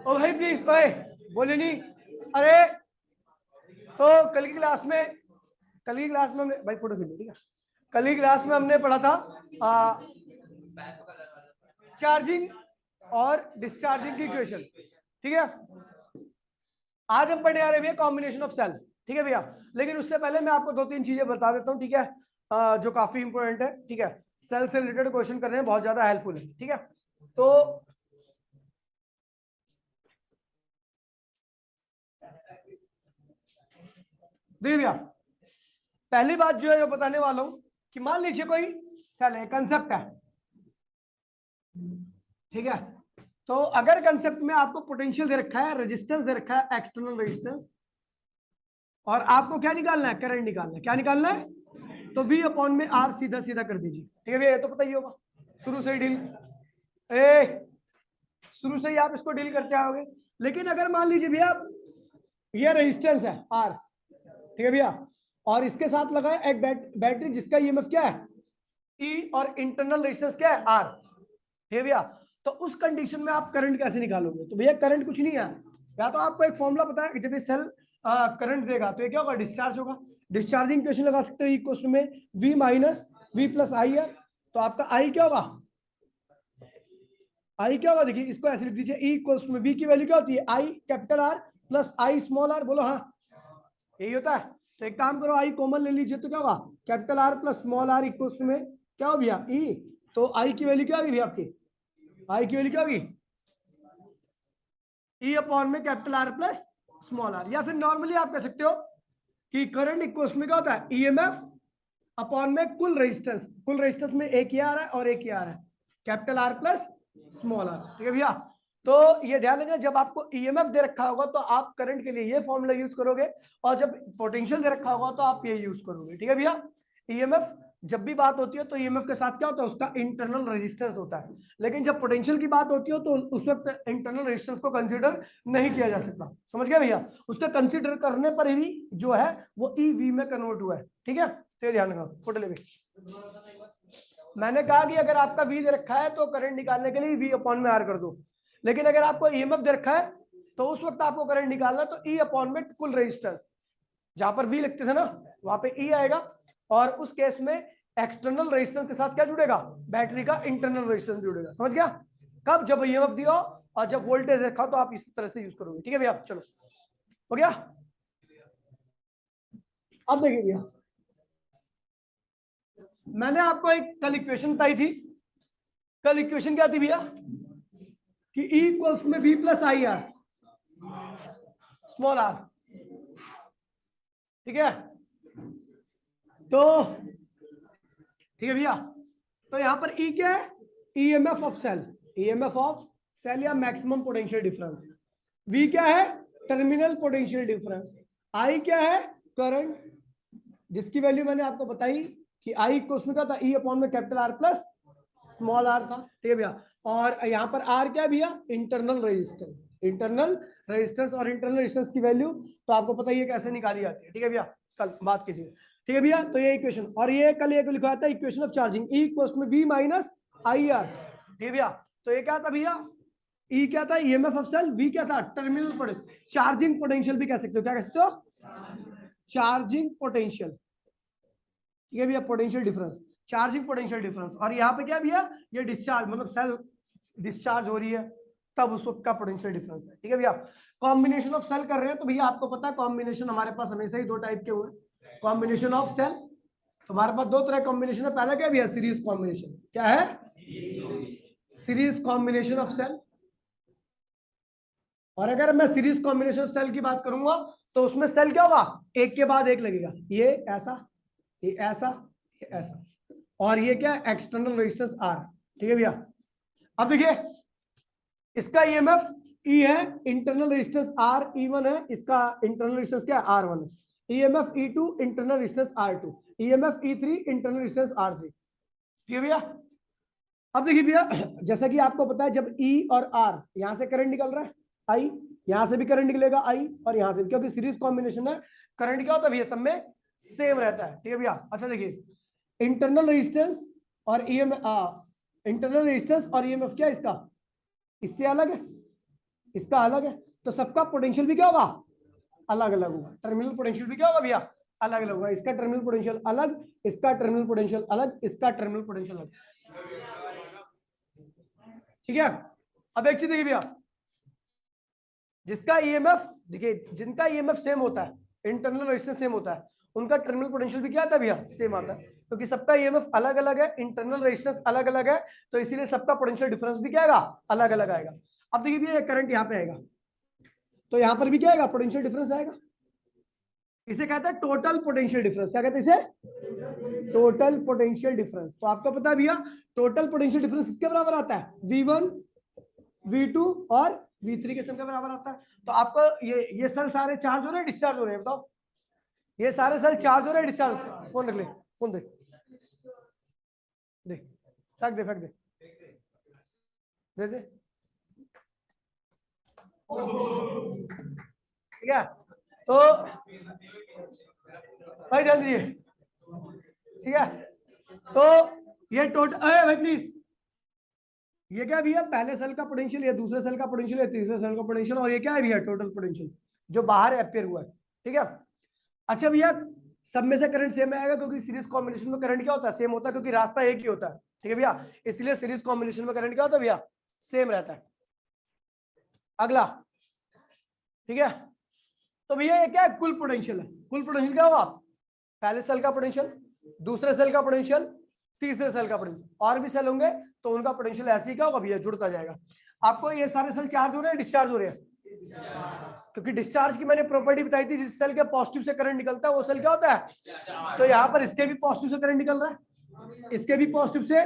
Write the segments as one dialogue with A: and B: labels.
A: ओ भाई प्लीज, ओए बोले नहीं। अरे तो कल की क्लास में हमने भाई फोटो खींचो, ठीक है। कल की क्लास में हमने पढ़ा था चार्जिंग और डिस्चार्जिंग की इक्वेशन, ठीक है। आज हम पढ़ने आ रहे हैं भैया कॉम्बिनेशन ऑफ सेल, ठीक है भैया। लेकिन उससे पहले मैं आपको दो तीन चीजें बता देता हूँ, ठीक है, जो काफी इंपॉर्टेंट है, ठीक है। सेल से रिलेटेड क्वेश्चन करने में बहुत ज्यादा हेल्पफुल है, ठीक है। तो देखिए भैया, पहली बात जो है जो बताने वाला हूं कि मान लीजिए कोई सेल है, कंसेप्ट है, ठीक है। तो अगर कंसेप्ट में आपको पोटेंशियल दे रखा है, रेजिस्टेंस दे रखा है, एक्सटर्नल रेजिस्टेंस, और आपको क्या निकालना है, करंट निकालना है। क्या निकालना है? तो V अपॉन में R सीधा सीधा कर दीजिए, ठीक है भैया। ये तो पता ही होगा, शुरू से ही डील शुरू से ही आप इसको डील करते आओगे। लेकिन अगर मान लीजिए भैया ये रेजिस्टेंस है R, ठीक है भैया, और इसके साथ लगा है एक बैटरी जिसका ईएमएफ क्या है E, और इंटरनल रेजिस्टेंस क्या है R, ठीक है भैया। तो उस कंडीशन में आप करंट कैसे निकालोगे? तो भैया करंट कुछ नहीं है, या तो आपको एक फॉर्मूला पता है कि जब ये सेल करंट देगा तो ये क्या होगा, डिस्चार्ज होगा। डिस्चार्जिंग इक्वेशन लगा सकते हो, इक्वेशन में V माइनस V प्लस आई है। तो आपका I क्या होगा, I क्या होगा, देखिए इसको ऐसे लिख दीजिए, E इक्वल्स टू में V की वैल्यू क्या होती है, I capital R plus I small r, बोलो हाँ यही होता है। तो एक काम करो, I कॉमन ले लीजिए, तो क्या होगा, capital R plus small r equals to में क्या हो भैया E। तो I की वैल्यू क्या होगी भैया आपकी, I की वैल्यू क्या होगी, E अपॉन में capital R plus small r। या फिर नॉर्मली आप कह सकते हो कि करंट इक्वल्स में क्या होता है, ईएमएफ अपॉन में कुल रेजिस्टेंस। कुल रेजिस्टेंस में एक ही आ रहा है और एक ही आ रहा है, capital R plus small r, ठीक है भैया। तो ये ध्यान रखना, जब आपको ईएमएफ दे रखा होगा तो आप करंट के लिए ये फॉर्मूला यूज करोगे, और जब पोटेंशियल दे रखा होगा तो आप ये यूज करोगे, ठीक है भैया। ईएमएफ जब भी बात होती है तो ईएमएफ के साथ क्या होता है, उसका इंटरनल रेजिस्टेंस होता है। लेकिन जब पोटेंशियल की बात होती है तो उस वक्त इंटरनल रेजिस्टेंस को कंसीडर नहीं किया जा सकता, समझ गया भैया। उसके कंसीडर करने पर ही जो है वो ईवी में कन्वर्ट हुआ है, ठीक है। तो ये ध्यान रखना, फोटो ले भी। मैंने कहा कि अगर आपका V दे रखा है तो करंट निकालने के लिए V अपॉन में R कर दो। लेकिन अगर आपको ईएमएफ दे रखा है तो उस वक्त आपको करंट निकालना, तो E अपॉन में कुल रेजिस्टेंस, जहां पर V लिखते थे ना वहां पे E आएगा, और उस केस में एक्सटर्नल रेजिस्टेंस के साथ क्या जुड़ेगा, बैटरी का इंटरनल रेजिस्टेंस जुड़ेगा, समझ गया। कब, जब ईएमएफ दिया और जब वोल्टेज रखा तो आप इस तरह से यूज करोगे, ठीक है भैया। चलो हो गया। अब देखिए भैया, मैंने आपको एक कल इक्वेशन बताई थी। कल इक्वेशन क्या थी भैया, कि E इक्वल्स में V plus I are small r, ठीक है। तो ठीक है भैया, तो यहां पर E क्या है, EMF of cell, EMF of cell या मैक्सिमम पोटेंशियल डिफरेंस। V क्या है, टर्मिनल पोटेंशियल डिफरेंस। I क्या है, करंट, जिसकी वैल्यू मैंने आपको बताई कि I इक्वल्स में क्या था, E अपॉन में capital R plus small r था, ठीक है भैया। और यहाँ पर R क्या है भैया, इंटरनल रेजिस्टेंस। इंटरनल रेजिस्टेंस और इंटरनल रेजिस्टेंस की वैल्यू तो आपको पता ही है कैसे निकाली जाती है, ठीक है भैया, कल बात की थी, ठीक है भैया। तो ये इक्वेशन, और ये कल एक लिखा था equation of charging, E equals में V माइनस आई आर, ठीक है भैया। तो ये क्या था भैया, E क्या था, ईएमएफ ऑफ सेल, V क्या था, टर्मिनल पोटेंशियल, चार्जिंग पोटेंशियल भी कह सकते हो, क्या कह सकते हो, चार्जिंग पोटेंशियल, ठीक है भैया, potential difference, charging potential difference. और यहाँ पे क्या भैया, ये डिस्चार्ज, मतलब सेल डिस्चार्ज हो रही है तब उस वक्त का पोटेंशियल डिफरेंस है, ठीक है भैया। कॉम्बिनेशन ऑफ सेल कर रहे हैं तो भैया आपको पता है कॉम्बिनेशन हमारे पास हमेशा ही दो टाइप के हुए, कॉम्बिनेशन ऑफ सेल हमारे पास दो तरह कॉम्बिनेशन है। पहला क्या भैया, सीरीज कॉम्बिनेशन, क्या है, सीरीज कॉम्बिनेशन ऑफ सेल। और अगर मैं सीरीज कॉम्बिनेशन ऑफ सेल की बात करूंगा तो उसमें सेल क्या होगा, एक के बाद एक लगेगा, ये ऐसा, ये ऐसा, ये ऐसा, और ये क्या, एक्सटर्नल रेजिस्टेंस R, ठीक है भैया। अब देखिए इसका ईएमएफ E है, इंटरनल रेजिस्टेंस R E1 है, इसका इंटरनल रेजिस्टेंस क्या है, R1 है। EMF E2 internal resistance R2, EMF E3 internal resistance R3, ठीक है भैया। अब देखिए भैया, जैसा कि आपको पता है जब E और R यहां से करंट निकल रहा है I, यहां से भी करंट निकलेगा I, और यहां से, क्योंकि सीरीज कॉम्बिनेशन है, करंट क्या होता है भैया, सब में सेम रहता है, ठीक है भैया। अच्छा देखिए, इंटरनल रेजिस्टेंस और ईएमएफ, इंटरनल रेजिस्टेंस और ईएमएफ क्या है इसका, इससे अलग है, इसका अलग है, तो सबका पोटेंशियल भी क्या होगा, अलग अलग होगा। टर्मिनल पोटेंशियल भी क्या होगा भैया, अलग अलग होगा। इसका टर्मिनल पोटेंशियल अलग, इसका टर्मिनल पोटेंशियल अलग, इसका टर्मिनल पोटेंशियल अलग। ठीक है। अब एक चीज देखिए भैया, जिसका ईएमएफ देखिए, जिनका ईएमएफ सेम होता है, इंटरनल रेजिस्टेंस सेम होता है, उनका टर्मिनल पोटेंशियल भी क्या आता है भैया, सेम आता है। क्योंकि सबका ईएमएफ अलग अलग है, इंटरनल रेजिस्टेंस अलग अलग है, तो इसीलिए सबका पोटेंशियल डिफरेंस भी क्या आएगा, अलग अलग आएगा। अब देखिए भैया, करंट यहाँ पे आएगा, तो यहाँ पर भी क्या आएगा, पोटेंशियल डिफरेंस आएगा। इसे कहते हैं टोटल पोटेंशियल डिफरेंस। क्या कहते हैं इसे, टोटल पोटेंशियल डिफरेंस। तो आपको पता है भैया, टोटल पोटेंशियल डिफरेंस किसके बराबर आता है, V1 V2 और V3 के सम के बराबर आता है। तो आपको ये सेल सारे चार्ज हो रहे हैं, डिस्चार्ज हो रहे हैं, बताओ। ये सारे सेल चार्ज हो रहे हैं, डिस्चार्ज। फोन रख ले, फोन दे दे, फेंक दे, फेंक दे, दे दे। ठीक है, तो भाई ध्यान दीजिए। ठीक है, तो ये टोटल, अरे भाई प्लीज, ये क्या भैया, पहले सेल का पोटेंशियल, ये दूसरे सेल का पोटेंशियल, ये तीसरे सेल का पोटेंशियल, और ये क्या है भैया, टोटल पोटेंशियल जो बाहर अपेयर हुआ है। ठीक है। अच्छा भैया, सब में से करंट सेम आएगा, क्योंकि सीरीज कॉम्बिनेशन में करंट क्या होता है, सेम होता है, क्योंकि रास्ता एक ही होता है। ठीक है भैया, इसलिए सीरीज कॉम्बिनेशन में करंट क्या होता है भैया, सेम रहता है। अगला, ठीक है, तो भैया ये क्या है, कुल पोटेंशियल है। कुल पोटेंशियल क्या होगा, पहले सेल का पोटेंशियल, दूसरे सेल का पोटेंशियल, तीसरे सेल का पोटेंशियल, और भी सेल होंगे तो उनका पोटेंशियल ऐसे ही क्या होगा भैया, जुड़ता जाएगा। आपको ये सारे सेल चार्ज हो रहे हैं, डिस्चार्ज हो रहे हैं, क्योंकि डिस्चार्ज की मैंने प्रॉपर्टी बताई थी, जिस सेल के पॉजिटिव से करंट निकलता है वो सेल क्या होता है। तो यहाँ पर इसके भी पॉजिटिव से करंट निकल रहा है, इसके भी पॉजिटिव से,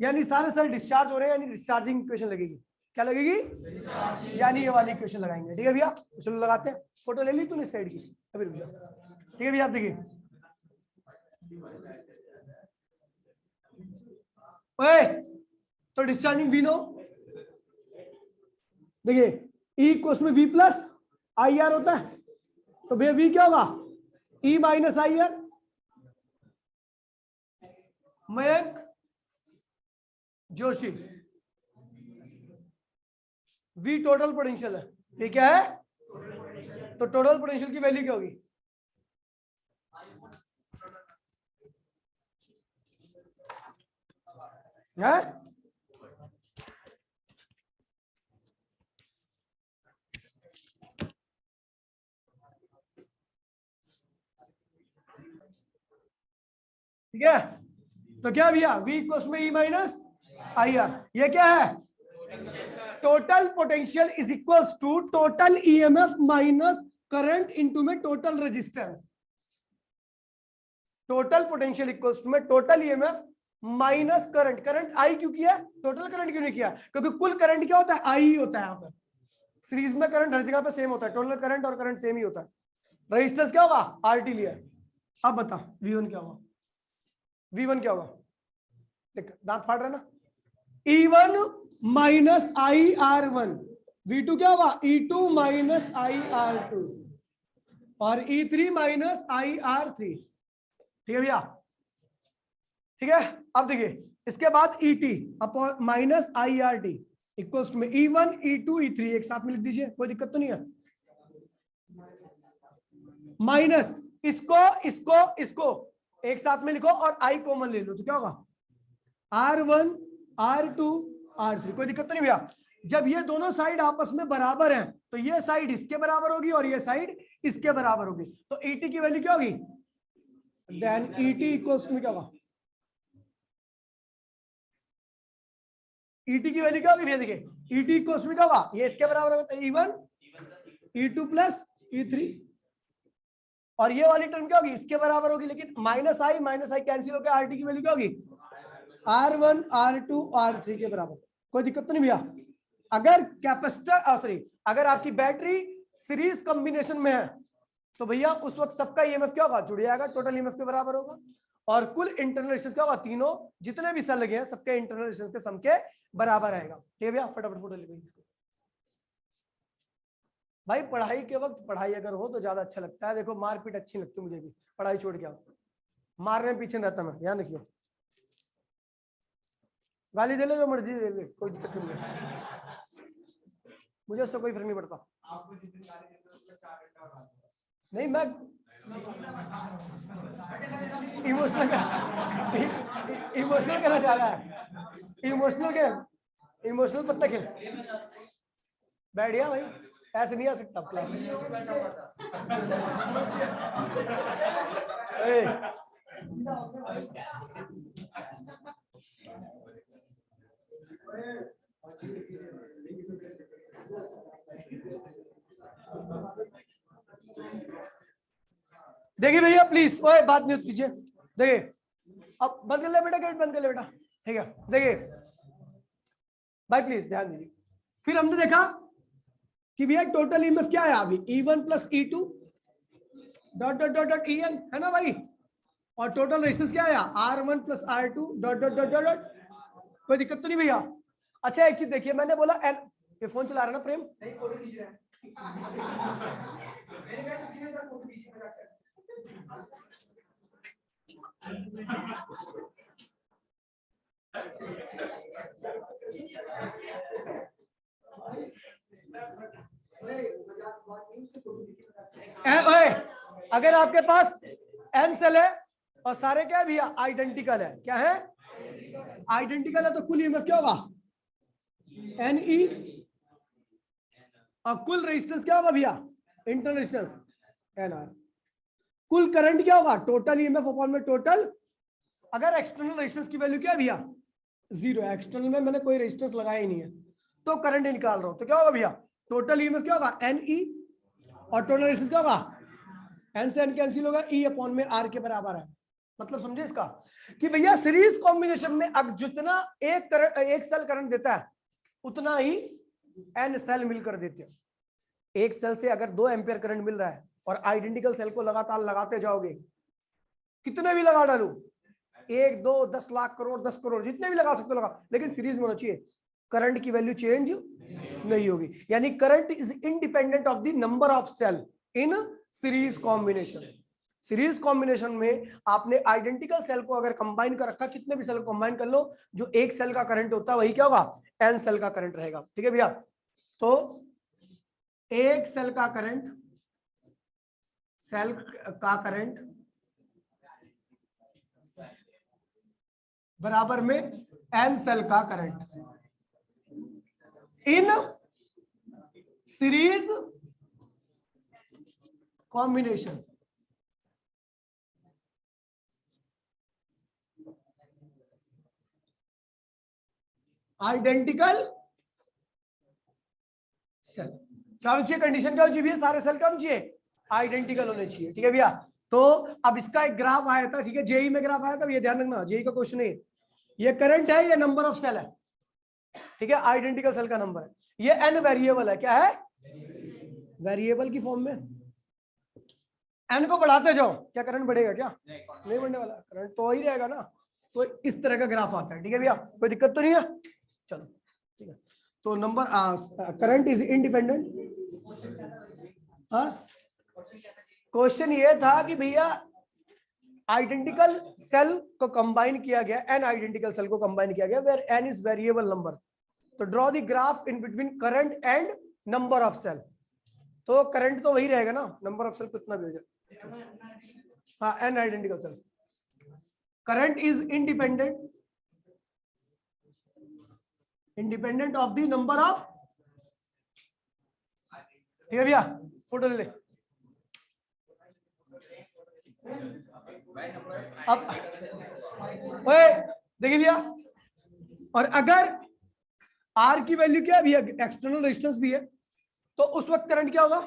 A: यानी सारे सेल डिस्चार्ज हो रहे हैं, यानी डिस्चार्जिंग इक्वेशन लगेगी। क्या लगेगी, यानी ये वाली इक्वेशन लगाएंगे। ठीक है भैया, चलो लगाते हैं। फोटो ले ली तूने साइड की, अभी रुक जा। ठीक है भैया, आप देखिए, ओए, तो डिस्चार्जिंग वी नो, देखिए ई इक्वल्स में वी प्लस आई आर होता है, तो भैया वी क्या होगा, E minus I R. Mayank Joshi, V total potential है, ये क्या है, तो टोटल पोटेंशियल की वैल्यू क्या होगी, है ठीक है। तो क्या भैया, वी इक्वल्स में ई माइनस आई आर, ये क्या है, total potential is equals to total EMF minus current into में total resistance. Total potential equals to में total EMF minus current. Current I क्यों किया, टोटल करंट क्यों नहीं किया, क्योंकि कुल करंट क्या होता है, आई ही होता है। यहाँ पर सीरीज में करंट हर जगह पे सेम होता है, टोटल करंट और करंट सेम ही होता है। रेजिस्टेंस क्या होगा, आरटी लिया। अब बता V1 क्या होगा, V1 क्या होगा, देख दांत फाड़ रहा है ना, E1 minus I are one, V2 क्या होगा, E2 minus I are to, और E3 minus I are three. ठीक है भैया, ठीक है। अब देखिए, इसके बाद ET upon minus I R T equals to में E1 E2 E3, एक साथ में लिख दीजिए, कोई दिक्कत तो नहीं है। माइनस इसको इसको इसको एक साथ में लिखो और आई कॉमन ले लो, तो क्या होगा, R1 R2 R3, कोई दिक्कत तो नहीं भैया। जब ये दोनों साइड आपस में बराबर हैं, तो ये साइड इसके बराबर होगी और ये साइड इसके बराबर होगी, तो ET की वैल्यू क्या होगी, देन ET इक्वल्स टू क्या होगा, ET की वैल्यू क्या होगी भैया, देखिए ET इक्वल्स टू क्या होगा, ये इसके बराबर होगा, E1 E2 प्लस E3, और ये वाली टर्म क्या होगी, इसके बराबर होगी, लेकिन माइनस आई कैंसिल होकर आरटी की वैल्यू क्या होगी, R1 R2 R3 के बराबर। कोई दिक्कत तो नहीं भैया। अगर कैपेसिटर सॉरी अगर आपकी बैटरी सीरीज कॉम्बिनेशन में है, तो भैया उस वक्त सबका ईएमएफ क्या होगा, जुड़ जाएगा, टोटल ईएमएफ के बराबर होगा, और कुल इंटरनल रेजिस्टेंस क्या होगा, तीनों जितने भी सेल लगे हैं सबके इंटरनल रेजिस्टेंस के सम के बराबर आएगा। ठीक है भैया, फटाफट फोटो ले भाई। पढ़ाई के वक्त पढ़ाई अगर हो तो ज्यादा अच्छा लगता है। देखो मारपीट अच्छी लगती है मुझे भी, पढ़ाई छोड़ के आओ, मारने में पीछे रहता मैं, ध्यान रखियो। गाली दे ले जो मर्जी दे ले, कोई दिक्कत नहीं है। मुझे उससे कोई फर्क नहीं पड़ता। नहीं, मैं इमोशनल करना चाह रहा है, इमोशनल गेम, इमोशनल पत्ता खेल। बैठ गया भाई, ऐसे नहीं आ सकता क्लास में। देखिए भैया प्लीज, ओए बात नहीं कीजिए। देखिए अब बंद कर ले बेटा, गेट बंद कर ले बेटा, ठीक है। देखिए भाई प्लीज ध्यान दीजिए। फिर हमने देखा कि भैया टोटल ईएमएफ क्या है अभी, E1 plus E2 dot dot dot dot EN है ना भाई, और टोटल रेजिस्टेंस क्या है R1 plus R2 dot dot dot dot. कोई दिक्कत तो नहीं भैया? अच्छा एक चीज देखिए, मैंने बोला एन, ये फोन चला रहा ना प्रेम, नहीं फोटो खींच रहा है। मैंने कहा सच्ची में सर फोटो खींच रहा है। अगर आपके पास एन सेल है और सारे क्या है भैया आइडेंटिकल है, क्या है आइडेंटिकल है, तो कुल ईएमएफ क्या होगा NE, और कुल रेजिस्टेंस क्या होगा भैया इंटरनल रेजिस्टेंस NR। कुल करंट क्या होगा टोटल ईएमएफ अपॉन में टोटल, अगर एक्सटर्नल रेजिस्टेंस की वैल्यू क्या है भैया 0 है, एक्सटर्नल में मैंने कोई रेजिस्टेंस लगाया ही नहीं है तो करंट निकाल रहा हूं, तो क्या होगा भैया टोटल ईएमएफ क्या होगा NE, और टोटल रेजिस्टेंस क्या होगा N से N कैंसिल होगा, E अपॉन में R के बराबर है। मतलब समझे इसका कि भैया सीरीज कॉम्बिनेशन में अब जितना एक सेल करंट देता है उतना ही N सेल मिलकर देते हैं। एक सेल से अगर 2 एम्पियर करंट मिल रहा है और आइडेंटिकल सेल को लगातार लगाते जाओगे, कितने भी लगा डालो 1 2 10 लाख करोड़ 10 करोड़ जितने भी लगा सकते हो लगा, लेकिन सीरीज में होना चाहिए, करंट की वैल्यू चेंज नहीं होगी। यानी current is independent of the number of cell in series combination. Series combination में आपने आइडेंटिकल सेल को अगर कंबाइन कर रखा, कितने भी सेल को कंबाइन कर लो, जो एक सेल का करंट होता है वही क्या होगा N सेल का करंट रहेगा। ठीक है भैया, तो एक सेल का करंट बराबर में N सेल का current in series combination. Identical cell क्या होना चाहिए, कंडीशन क्या होनी चाहिए, सारे सेल क्या होने चाहिए आइडेंटिकल होने चाहिए। ठीक है भैया, तो अब इसका एक ग्राफ आया था, ठीक है जेई में ग्राफ आया था, ये ध्यान रखना जेई का क्वेश्चन है, ये करंट है, ये नंबर ऑफ सेल है, ठीक है आइडेंटिकल सेल का नंबर है, ये n वेरिएबल है, क्या है वेरिएबल की फॉर्म में, n को बढ़ाते जाओ क्या करंट बढ़ेगा, क्या नहीं बढ़ने वाला, करंट तो ही रहेगा ना। तो इस तरह का ग्राफ आता है। ठीक है भैया, कोई दिक्कत तो नहीं है, चलो ठीक है। तो number current is independent. Question ये था कि भैया आइडेंटिकल सेल को कंबाइन किया गया, एन आइडेंटिकल सेल को कंबाइन किया गया where N is variable number, तो draw the graph in between current and number of cell. तो करंट तो वही रहेगा ना, नंबर ऑफ सेल कितना भी हो जाए, हाँ N identical cell, current is independent of the number of. ठीक है भैया, फोटो ले ले। अब देखिए भैया, और अगर R की वैल्यू क्या है भैया एक्सटर्नल रेजिस्टेंस भी है, तो उस वक्त करंट क्या होगा,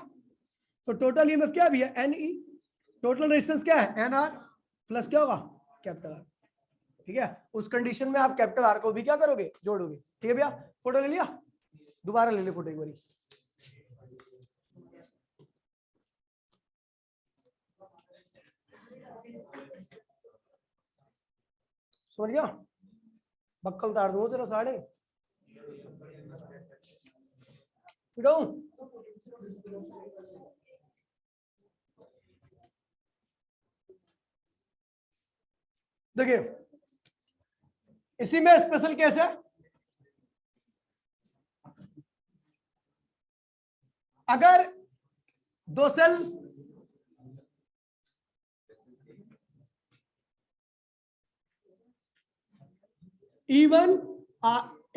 A: तो टोटल ईएमएफ क्या है भैया NE, टोटल रेजिस्टेंस क्या है NR प्लस क्या होगा कैपिटल R। ठीक है, उस कंडीशन में आप कैपिटल R को भी क्या करोगे जोड़ोगे। ठीक है भैया, फोटो ले लिया, दोबारा ले ले फोटो एक बारी। समझ गया, बक्कल तार दूंगा तेरा साढ़े पिटाऊं। देखिए इसी में स्पेशल केस है, अगर दो cell E1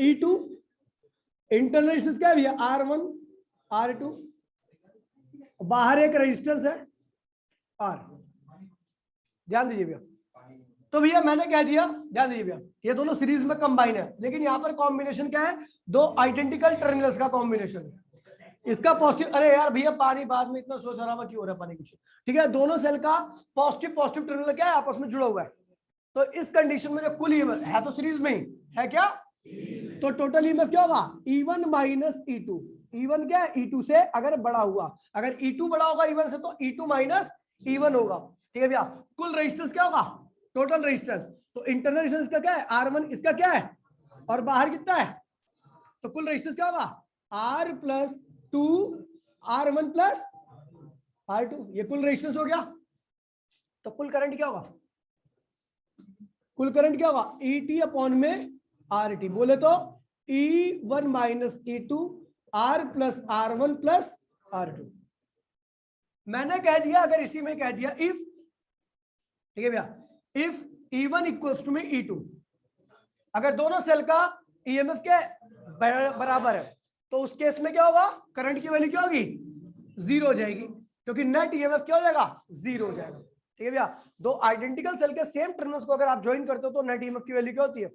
A: E2, internal resistance क्या है भैया R1 R2, बाहर एक रेजिस्टेंस है R, ध्यान दीजिए भैया। तो भैया मैंने कह दिया, ध्यान दीजिए भैया, ये दोनों सीरीज में कंबाइन है, लेकिन यहाँ पर कॉम्बिनेशन क्या है, दो आइडेंटिकल टर्मिनल्स का कॉम्बिनेशन है। इसका पॉजिटिव, अरे यार भैया पानी बाद में इतना सोच रहा क्यों हो रहा है पानी कुछ, ठीक है, दोनों सेल का पॉजिटिव पॉजिटिव टर्मिनल क्या है आपस में जुड़ा हुआ है। तो इस कंडीशन में जो कुल ईएमएफ है तो सीरीज में ही है क्या, तो टोटल ईएमएफ क्या होगा E1 माइनस E2, E1 क्या है E2 से अगर बड़ा हुआ, अगर E2 बड़ा होगा E1 से तो E2 माइनस E1 होगा, ठीक है भैया। कुल रेजिस्टेंस क्या होगा, टोटल रेजिस्टेंस, तो इंटरनल रेजिस्टेंस का क्या है R1, इसका क्या है और बाहर कितना है, तो कुल रेजिस्टेंस क्या होगा R plus 2 R1 plus R2, ये कुल रेजिस्टेंस हो गया। तो कुल करंट क्या होगा, कुल करंट क्या होगा ET अपॉन में RT, बोले तो E1 minus E2 R plus R1 plus R2। मैंने कह दिया, अगर इसी में कह दिया इफ, ठीक है भैया, इफ E1 इक्वल्स टू में E2, अगर दोनों सेल का EMF के बराबर है तो उस केस में क्या होगा, करंट की वैल्यू क्या होगी, जीरो हो जाएगी, क्योंकि नेट EMF क्या हो जाएगा, जीरो हो जाएगा, ठीक है भैया। दो आइडेंटिकल सेल के सेम टर्मिनल्स को अगर आप ज्वाइन करते हो तो नेट EMF की वैल्यू क्या होती है,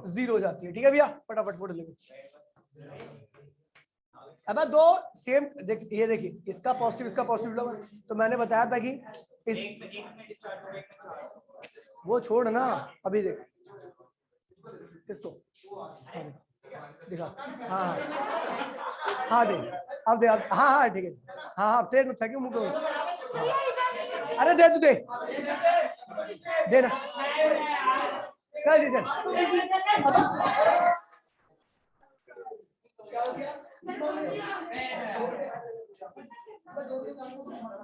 A: जीरो हो जाती है, ठीक है भैया। फटाफट फोटो लेंगे। अब दो सेम ये देखिए, इसका पॉजिटिव इसका पॉजिटिव लगा, तो मैंने बताया था कि इस वो छोड़ ना, अभी देख किसको दिखा, हाँ हाँ दे, अब दे, अब हाँ हाँ ठीक है, हाँ हाँ तेज मत फेंकियो मुझको, अरे दे तू दे ना, चल जी चल।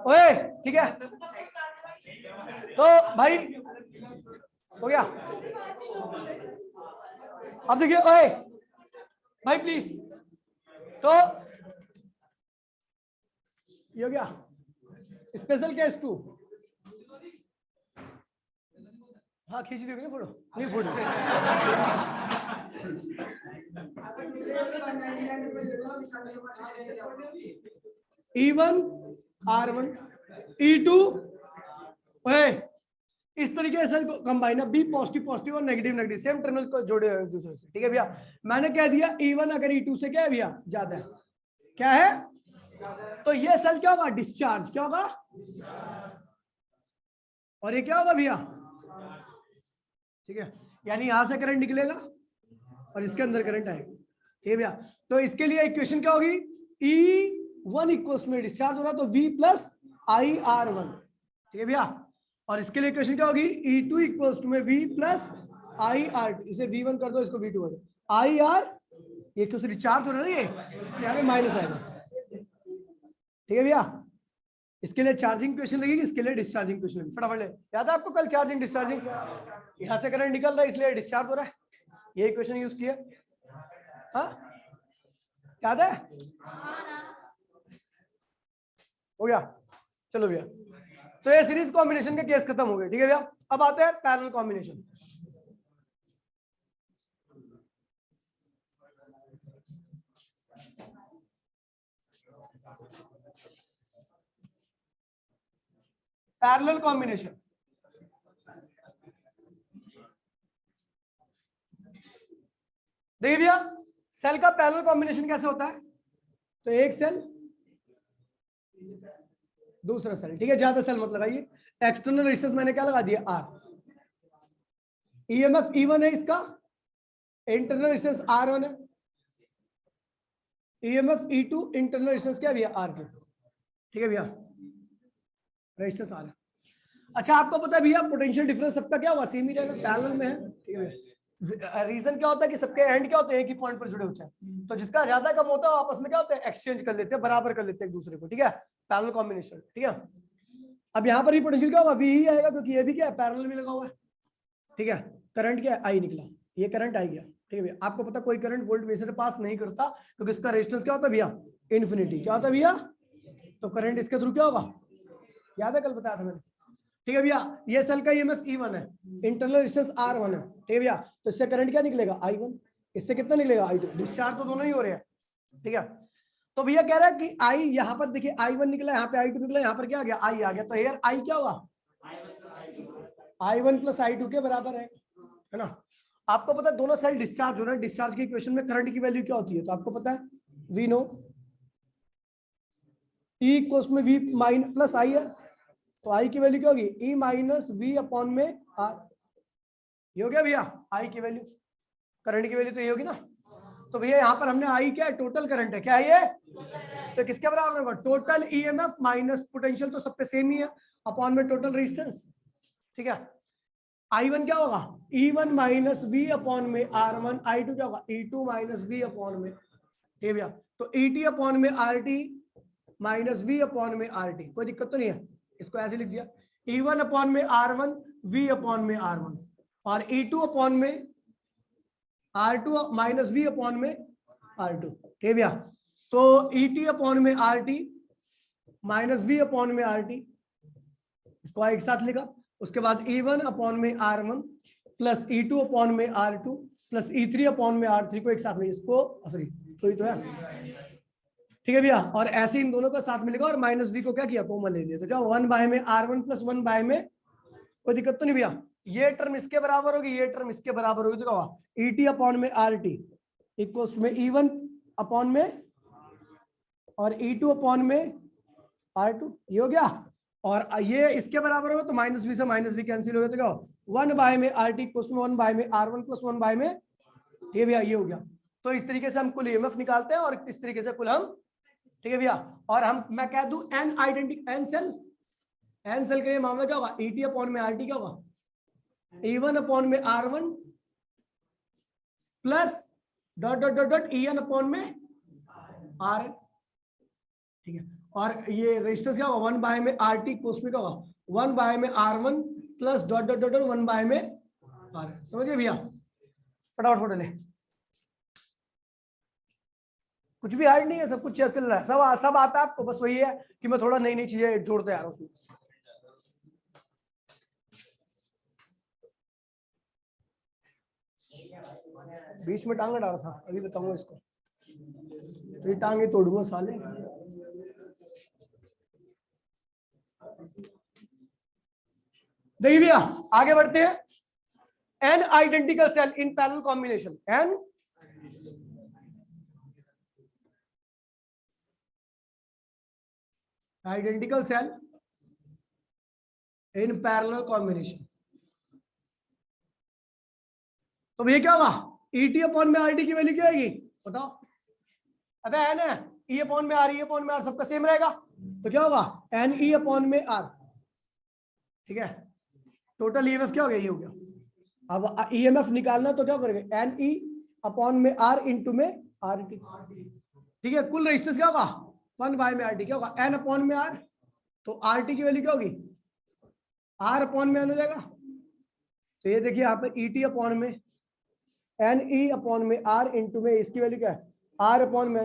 A: ओए ठीक है, तो भाई हो गया। अब देखिए ओए भाई प्लीज, तो ये हो गया स्पेशल केस 2, हाँ खींच दोगे ना फोटो, नहीं फोटो E1 R1 E2, इस तरीके से कंबाइन है, बी पॉजिटिव पॉजिटिव और नेगेटिव नेगेटिव, सेम टर्मिनल को जोड़े हुए एक दूसरे से, ठीक है भैया। मैंने कह दिया E1 अगर E2 से क्या है भैया ज्यादा है, क्या है, तो ये सेल क्या होगा, डिस्चार्ज, क्या होगा, और ये क्या होगा भैया, ठीक है, यानी यहां से करंट निकलेगा और इसके अंदर करंट आएगा, ठीक है भैया। तो इसके लिए इक्वेशन क्या होगी, E1 इक्वल्स में डिस्चार्ज हो रहा है तो V प्लस IR1, ठीक है भैया, और इसके लिए इक्वेशन क्या होगी, E2 इक्वल्स टू में V प्लस IR2, इसे V1 कर दो, इसको V2 कर दो, IR ये क्यों से डिस्चार्ज हो रहा है, ये यहाँ पे माइनस आएगा, ठीक है भैया। इसके लिए चार्जिंग इक्वेशन लगेगी, इसके लिए डिस्चार्जिंग इक्वेशन लगेगी, फटाफट ले, याद है आपको कल चार्जिंग डिस्चार्जिंग, यहां से करंट निकल रहा है इसलिए डिस्चार्ज हो रहा है, ये इक्वेशन यूज किया, हाँ याद है, हो गया, चलो भैया। तो ये सीरीज कॉम्बिनेशन के केस खत्म हो गए, ठीक है भैया। अब आते हैं पैरेलल कॉम्बिनेशन। पैरेलल कॉम्बिनेशन, देखिए भैया सेल का पैरेलल कॉम्बिनेशन कैसे होता है, तो एक सेल दूसरा सेल, ठीक है, ज्यादा सेल मत लगाइए, एक्सटर्नल रेजिस्टेंस मैंने क्या लगा दिया R, EMF E1 है इसका, इंटरनल रेजिस्टेंस R1 है, EMF E2 इंटरनल रेजिस्टेंस क्या भैया R2, ठीक है भैया, रेजिस्टेंस R है। अच्छा आपको पता है भैया पोटेंशियल डिफरेंस सबका क्या होगा, सेम ही रहेगा, पैरेलल में है, ठीक है भैया। रीजन क्या होता है कि सबके एंड क्या होते हैं, एक ही पॉइंट पर जुड़े होते हैं, तो जिसका ज्यादा कम होता है आपस में क्या होता है, एक्सचेंज कर लेते हैं, बराबर कर लेते हैं एक दूसरे को, ठीक है, पैरेलल कॉम्बिनेशन, ठीक है। अब यहाँ पर ही पोटेंशियल क्या होगा, V ही आएगा, क्योंकि ये भी क्या है पैरेलल में लगा हुआ है, ठीक है। करंट क्या है, I निकला, ये करंट आई गया, ठीक है भैया। आपको पता कोई करंट वोल्ट में से पास नहीं करता, क्योंकि इसका रेजिस्टेंस क्या होता है भैया, इन्फिनिटी, क्या होता है भैया, तो करंट इसके थ्रू क्या होगा, याद है कल बताया था मैंने, ठीक है भैया। ये सेल का ईएमएफ E1 है, इंटरनल रेजिस्टेंस R1 है, ठीक है भैया। तो इससे करंट क्या निकलेगा, I1, इससे कितना निकलेगा, I2। डिस्चार्ज तो दोनों ही हो रहे हैं, ठीक है। तो भैया कह रहा है कि I यहाँ पर देखिए I1 निकला, यहाँ पे I2 निकला, यहाँ पर क्या आ गया, I आ गया। तो हेयर I क्या होगा, I1 प्लस I2 के बराबर है ना। आपको पता है दोनों साइड डिस्चार्ज हो रहा है, डिस्चार्ज की इक्वेशन में करंट की वैल्यू क्या होती है, तो आपको पता है वी नो E इक्वल्स में V माइन प्लस I है, तो I की वैल्यू क्या होगी, E माइनस V अपॉन में R। ये हो गया भैया I की वैल्यू, करंट की वैल्यू तो ये होगी ना। तो भैया यहाँ पर हमने I क्या है, टोटल करंट है, क्या है ये, तो किसके बराबर होगा, टोटल ईएमएफ माइनस पोटेंशियल, तो सब पे सेम ही है, अपॉन में टोटल रेजिस्टेंस, ठीक है। I1 क्या होगा, E1 माइनस V अपॉन में R1, I2 क्या होगा, E2 माइनस V अपॉन में, ये भैया। तो ET अपॉन में RT माइनस V अपॉन में RT, कोई दिक्कत तो नहीं है, इसको ऐसे लिख दिया, E1 अपॉन में R1 V अपॉन में R1, और E2 अपॉन में R2 माइनस V अपॉन में R2, ठीक है भैया। तो ET अपॉन में RT माइनस V अपॉन में RT, इसको एक साथ लिखा। उसके बाद E1 अपॉन में R1 प्लस E2 अपॉन में R2 प्लस E3 अपॉन में R3 को एक साथ में, इसको सॉरी तो ही तो है, ठीक है भैया। और ऐसे इन दोनों का साथ मिलेगा, और माइनस V को क्या किया, कॉमन ले लिया, तो क्या 1 बाय में R1 प्लस 1 बाय में, कोई दिक्कत तो नहीं भैया। ये टर्म इसके बराबर होगी, ये टर्म इसके बराबर होगी, तो क्या होगा, ET अपॉन में RT इक्वल्स में E1 अपॉन में और E2 अपॉन में R2, ये हो गया। और ये इसके बराबर होगा, तो माइनस V से माइनस V कैंसिल हो गया, तो क्या 1 बाय में RT इक्वल्स में 1 बाय में R1 प्लस 1 बाय में, ये भैया ये हो गया। तो इस तरीके से हम कुल ईएमएफ निकालते हैं, और इस तरीके से कुल हम, ठीक है भैया। और हम मैं कह दूं एन आइडेंटिकल एन सेल का ये मामला क्या होगा, ET अपॉन में RT क्या होगा, E1 अपॉन में R1 plus dot dot dot dot EN upon में RN, ठीक है। और ये रेजिस्टेंस क्या होगा, 1 बाय में RT कोस में क्या होगा, 1 बाय में R1 plus dot dot dot 1 by में RN, समझ गए भैया। फटाफट फोटो ले, कुछ भी हार्ड नहीं है, सब कुछ चल रहा है, सब आता है आपको, बस वही है कि मैं थोड़ा नई नई चीजें जोड़ते आ रहा हूँ उसमें। बीच में टांग डाला था, अभी बताऊंगा इसको, तो टांगे तोड़ूंगा साले। देखिए भैया आगे बढ़ते हैं, N identical cell in parallel combination, N identical cell in parallel combination. तो भैया क्या होगा, ET अपॉन में RT की वैल्यू क्या आएगी बताओ, अबे एन है, E अपॉन में R, E अपॉन में R सबका सेम रहेगा, तो क्या होगा NE अपॉन में R, ठीक है। टोटल EMF क्या हो गया, ये हो गया। अब EMF निकालना तो क्या करेंगे, NE अपॉन में R इंटू में RT, ठीक है। कुल रेजिस्टेंस क्या होगा, 1 बाय में RT क्या होगा, N अपॉन में R, तो RT की वैल्यू क्या होगी, R अपॉन में N हो जाएगा। तो ये देखिए यहाँ पे ET अपॉन में NE अपॉन में R इंटू में, इसकी वैल्यू क्या है, R अपॉन में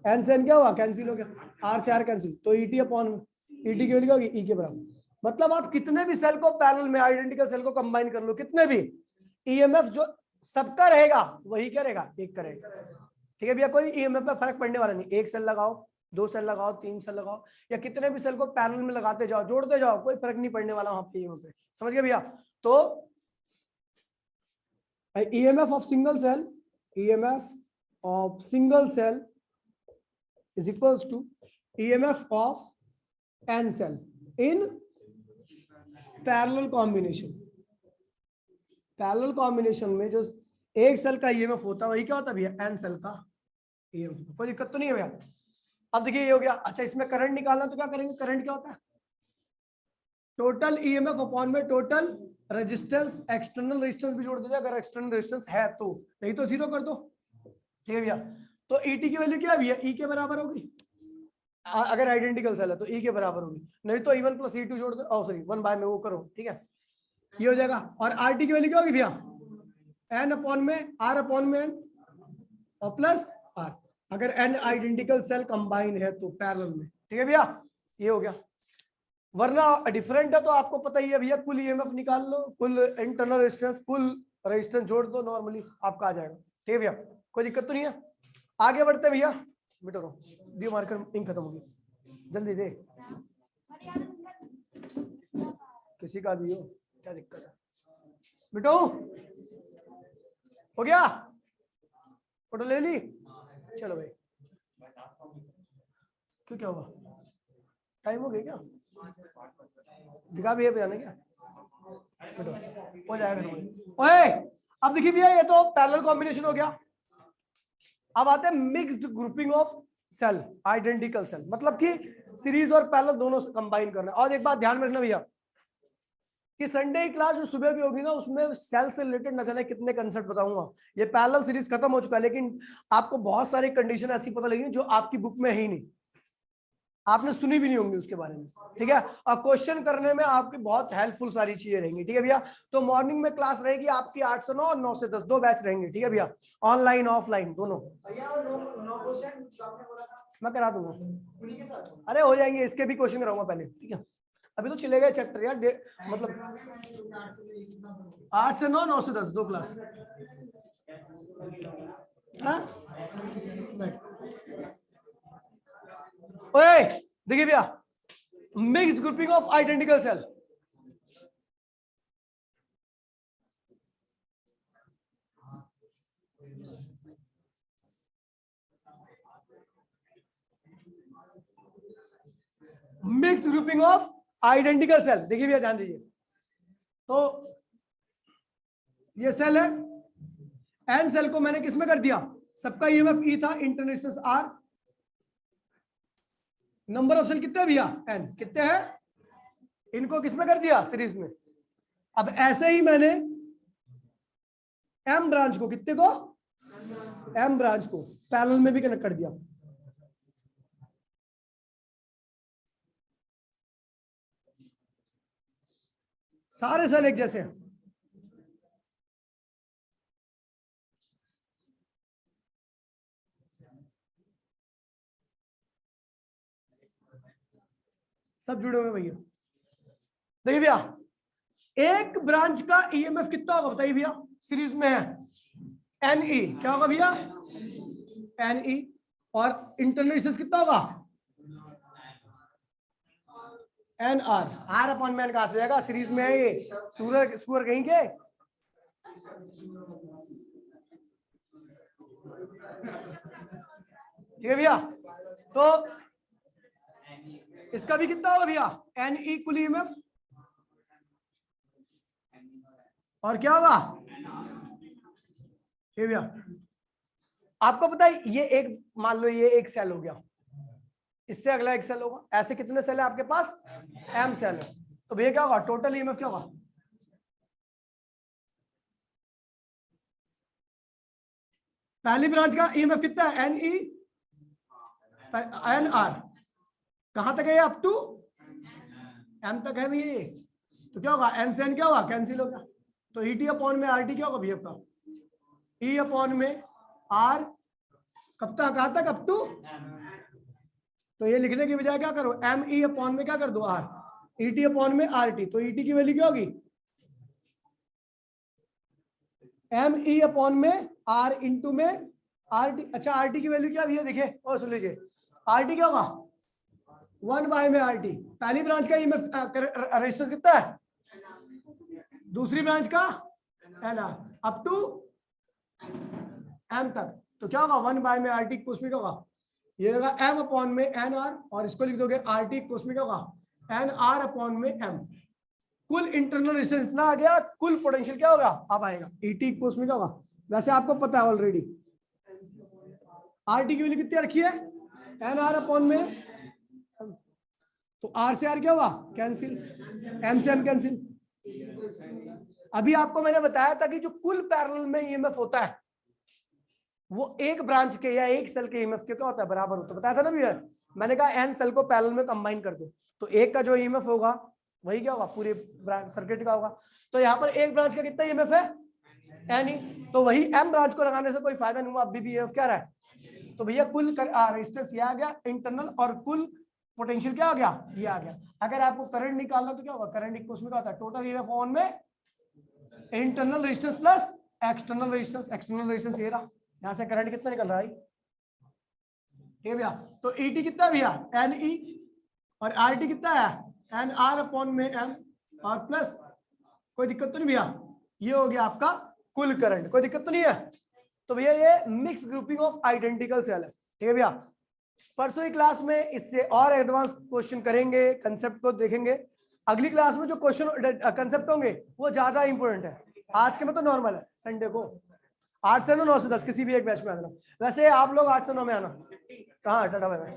A: N से N क्या हुआ, कैंसिल हो गया, R से R कैंसिल, तो ET अपॉन में, ET की वैल्यू क्या होगी, E के बराबर। मतलब आप कितने भी सेल को पैरेलल में आइडेंटिकल सेल को कंबाइन कर लो, कितने भी, EMF जो सबका रहेगा वही क्या रहेगा, एक करेगा, ठीक है भैया। कोई EMF में फर्क पड़ने वाला नहीं, एक सेल लगाओ, 2 सेल लगाओ, 3 सेल लगाओ, या कितने भी सेल को पैरेलल में लगाते जाओ, जोड़ते जाओ, कोई फर्क नहीं पड़ने वाला वहां पे EMF पे, समझ गए भैया। तो EMF of single cell, EMF of single cell is equals to EMF of n cell in parallel combination. Parallel combination में जो एक सेल का EMF होता है वही क्या होता है भैया, n सेल का EMF, कोई दिक्कत तो नहीं है भैया। अब देखिए ये हो गया। अच्छा इसमें करंट निकालना तो क्या करेंगे, करंट क्या होता है, टोटल EMF अपॉन में टोटल रेजिस्टेंस, एक्सटर्नल रेजिस्टेंस भी जोड़ दीजिए अगर एक्सटर्नल रेजिस्टेंस है तो, नहीं तो जीरो कर दो, ठीक है भैया। तो ET की वैल्यू क्या है भैया, E के बराबर होगी, अगर आइडेंटिकल सेल है तो E के बराबर होगी, नहीं तो E1 प्लस E2 जोड़ दो, सॉरी 1 बाय में वो करो, ठीक है, ये हो जाएगा। और RT की वैल्यू क्या होगी भैया, N अपॉन में R अपॉन में N और प्लस R, अगर N आइडेंटिकल सेल कंबाइन है तो पैरेलल में, ठीक है भैया। ये हो गया, वरना डिफरेंट है तो आपको पता ही है भैया, कुल ईएमएफ निकाल लो, कुल इंटरनल रेजिस्टेंस, कुल रेजिस्टेंस जोड़ दो, नॉर्मली आपका आ जाएगा। ठीक है भैया, कोई दिक्कत तो नहीं है। आगे बढ़ते भैया, मिटो दियो मार्कर, इंक खत्म होगी, जल्दी दे, किसी का भी हो, क्या दिक्कत है, मिटो हो गया, फोटो ले ली, चलो भाई, क्यों क्या हुआ, टाइम हो गया क्या, दिखा भी है बजाने क्या, हो जाएगा। ओए अब देखिए भैया, ये तो पैरेलल कॉम्बिनेशन हो गया। अब आते हैं mixed grouping of cell, identical cell, मतलब कि सीरीज और पैरेलल दोनों से कंबाइन करना है। और एक बात ध्यान में रखना भैया कि संडे की क्लास जो सुबह भी होगी ना, उसमें सेल से रिलेटेड न जाने कितने कंसेप्ट बताऊंगा। ये पैरेलल सीरीज खत्म हो चुका है, लेकिन आपको बहुत सारी कंडीशन ऐसी पता लगी जो आपकी बुक में है ही नहीं, आपने सुनी भी नहीं होंगी उसके बारे में। ठीक है, और क्वेश्चन करने में आपकी बहुत हेल्पफुल सारी चीजें रहेंगी। ठीक है भैया, तो मॉर्निंग में क्लास रहेगी आपकी 8 से 9 और 9 से 10, 2 बैच रहेंगे। ठीक है भैया, ऑनलाइन ऑफलाइन दोनों। मैं करा दूंगा, अरे हो जाएंगे, इसके भी क्वेश्चन कराऊंगा पहले। ठीक है, अभी तो चले गए चैप्टर यार, मतलब 8 से 9, 9 से 10, 2 क्लास। ओए देखिए भैया, mixed grouping of identical cell, mixed grouping of identical cell. देखिए भैया ध्यान दीजिए, तो ये सेल है, एन सेल को मैंने किसमें कर दिया, सबका ईएमएफ ई था, international R, number of cell कितने हैं भैया, एन कितने हैं, इनको किसमें कर दिया, सीरीज में। अब ऐसे ही मैंने एम ब्रांच को, कितने को, एम ब्रांच को पैरेलल में भी कनेक्ट कर दिया। सारे सेल एक जैसे हैं, सब जुड़े हुए भैया। देखिए भैया, एक ब्रांच का ईएमएफ कितना होगा बताइए भैया, सीरीज में है एन ई, क्या होगा भैया, एन ई, और इंटरनल रेजिस्टेंस कितना होगा, एन आर, आर अपॉन में कहां से जाएगा, सीरीज में है ये, सुअर कहीं के। ठीक है भैया, तो इसका भी कितना होगा भैया, एन ई कुल ईएमएफ, और क्या होगा, ठीक भैया। आपको पता है ये एक, मान लो ये एक सेल हो गया, इससे अगला एक सेल होगा, ऐसे कितने सेल है आपके पास, एम सेल है, तो भैया क्या होगा, टोटल ईएमएफ क्या होगा, पहली ब्रांच का ईएमएफ कितना है, एन ई एन आर, कहां तक है, अप टू एम तक है भैया, तो क्या होगा, एन से एन क्या होगा, कैंसिल हो गया, तो ई टी अपॉन में आर टी क्या होगा भैया आपका, ई अपॉन में आर, कब तक, कहां तक, अप टू, तो ये लिखने की बजाय क्या करो, एम ई अपॉन में क्या कर दो, आर, ई टी अपॉन में आर टी, तो ई टी की वैल्यू क्या होगी, एम ई अपॉन में आर इंटू में आर टी। अच्छा आर टी की वैल्यू क्या भैया, देखिए और सुन लीजिए, आर टी क्या होगा, 1 बाय में आर टी, पहली ब्रांच का रेजिस्टेंस कितना है, दूसरी ब्रांच का N R, up to M तक, तो क्या होगा, 1 बाय में आर टी, उसमें क्या होगा, ये होगा एम अपॉन में एन आर, और इसको लिख दोगे आर टी, उसमें क्या होगा, एन आर अपॉन में एम, कुल इंटरनल रेजिस्टेंस इतना आ गया, कुल पोटेंशियल क्या होगा, अब आएगा ईटी में क्या होगा, वैसे आपको पता है ऑलरेडी, आर टी की वैल्यू कितनी रखी है, एन आर अपॉन में, तो आर से आर क्या हुआ, कैंसिल, एम से एम कैंसिल। अभी आपको मैंने बताया था कि जो कुल पैरेलल में ईएमएफ होता है वो एक ब्रांच के या एक सेल के ईएमएफ के क्या होता है, बराबर होता है, बताया था ना भैया, मैंने कहा एन सेल को पैरेलल में कंबाइन कर दो, तो एक का जो ईएमएफ होगा वही क्या होगा, पूरे ब्रांच सर्किट का होगा। तो यहाँ पर एक ब्रांच का कितना ईएमएफ है, एन ई, तो वही एम ब्रांच को लगाने से कोई फायदा नहीं हुआ, अभी भी ईएमएफ क्या रहा है, तो भैया कुल रेजिस्टेंस ये आ गया इंटरनल, और कुल पोटेंशियल क्या आ गया, ये आ गया। अगर आपको करंट निकालना तो क्या होगा, करंट इक्वल्स में क्या होता है, टोटल ईएमएफ ऑन में internal resistance plus external resistance. External resistance ये रहा, यहां से करंट कितना निकल रहा है, ठीक है भैया। तो ईटी कितना है भैया, एन ई, और आर टी कितना है, एन आर अपॉन में एम, और प्लस कोई दिक्कत तो नहीं भैया, ये हो गया आपका कुल करंट, कोई दिक्कत तो नहीं है। तो भैया ये mix grouping of identical cell है, ठीक है भैया। परसों की क्लास में इससे और एडवांस क्वेश्चन करेंगे, कंसेप्ट को देखेंगे। अगली क्लास में जो क्वेश्चन कंसेप्ट होंगे वो ज्यादा इंपॉर्टेंट है, आज के में तो नॉर्मल है। संडे को 8 से 9, 9 से 10 किसी भी एक बैच में आना। वैसे आप लोग 8 से 9 में आना। कहाँ टाटा बाय बाय।